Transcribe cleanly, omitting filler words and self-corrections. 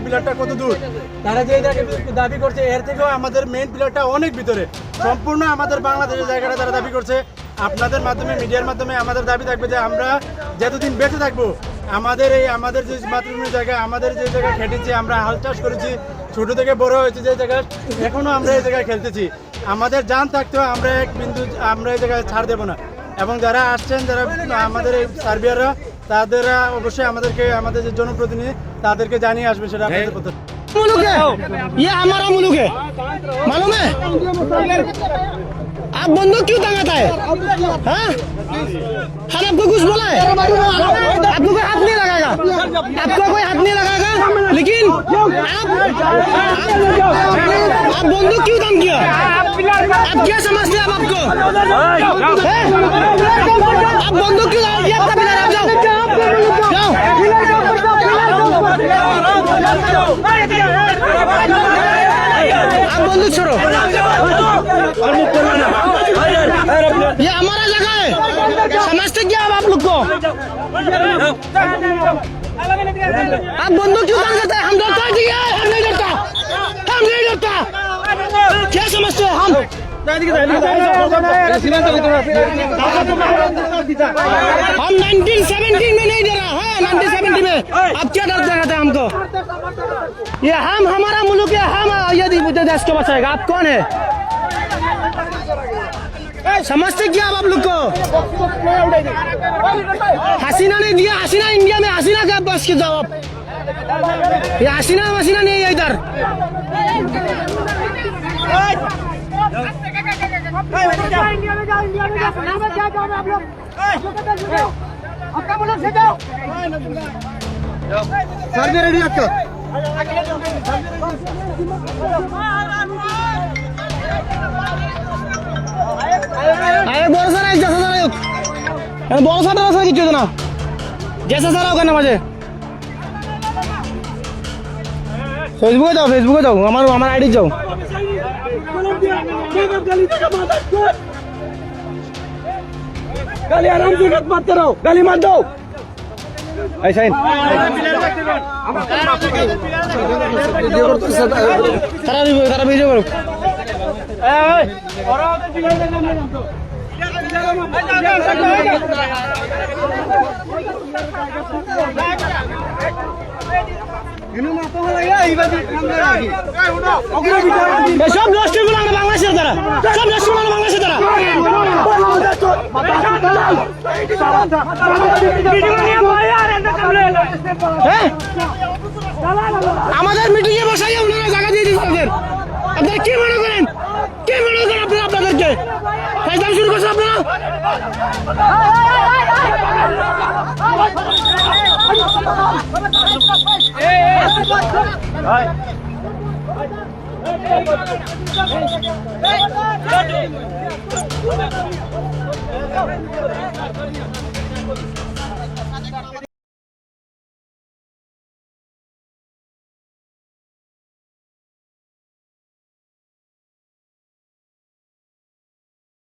পিলারটা কত দূর, তারা যে দাবি করছে এর থেকেও আমাদের মেইন পিলারটা অনেক ভিতরে, সম্পূর্ণ আমাদের বাংলাদেশের জায়গাটা তারা দাবি করছে। আপনাদের মাধ্যমে, মিডিয়ার মাধ্যমে আমাদের দাবি থাকবে যে আমরা যতদিন বেঁচে থাকবো আমাদের যে মাতৃভূমির জায়গা, আমাদের যে জায়গায় খেটেছি, আমরা হাল চাষ করেছি, ছোট থেকে বড় হয়েছে যে জায়গায়, এখনো আমরা এই জায়গায় খেলতেছি, আমাদের জান থাকতেও আমরা আমরা এই জায়গায় ছাড় দেবো না। এবং যারা আসছেন, যারা আমাদের এই সার্বিয়াররা, তাদেরা অবশ্যই আমাদের যে জনপ্রতিনিধি তাদেরকে জানিয়ে আসবে, সেটা আপনাদের কথা। ये हमारा मुल्क है, मालूम है? आप बंदूक क्यों टांगाता है? हाँ? हम आपको कुछ बोला है? आपको कोई हाथ नहीं लगाएगा, आपको कोई हाथ नहीं लगाएगा, लेकिन आप बंदूक क्यों टांग किया? आप क्या समझते हैं? आप आपको आप बंदूक क्यों टांग किया? आपका पिलर, आप जाओ जाओ। आप बंदूक छोड़ो, ये हमारा जगह है, समझते क्या आप लोग को? आप बंदूक क्यों टांग करते हैं? हम डरता है, हम नहीं डरता, हम नहीं डरता, क्या समझते हैं हम? हम 1970 में नहीं डरा है, 1970 में अब क्या डर देना था हमको? ये हमारा मुल्क है, हम यदि देश को बचाएगा। आप कौन है? समझते क्या आप लोग को? हसीना ने दिया, हसीना इंडिया में, हसीना का बस के जवाब, ये हसीना वसीना नहीं है इधर। इंडिया में जाओ, इंडिया में जाओ, क्या जाओ आप लोग, आपका मुल्क से जाओ, सर भी रेडी आपका। अरे बोल सर, एक जैसा सर, बोल सर किती ना जैसा सर होगा ना माझे फेसबुक जाओ, हमारा आईडी जाओ। गाली आराम से मत करो, गाली मत दो, ऐसा ही तारा वीडियो करो। সব নষ্ট গুলো বাংলাদেশের দ্বারা, সব নষ্ট গুলো বাংলাদেশের দ্বারা। আমাদের মিটিং এ বসাই ওনারা জায়গা দিয়ে দিচ্ছেন। আপনারা কি মনে করেন, কি মনে করেন আপনারা আপনাদেরকে ফাইজলাম শুরু করছেন আপনারা?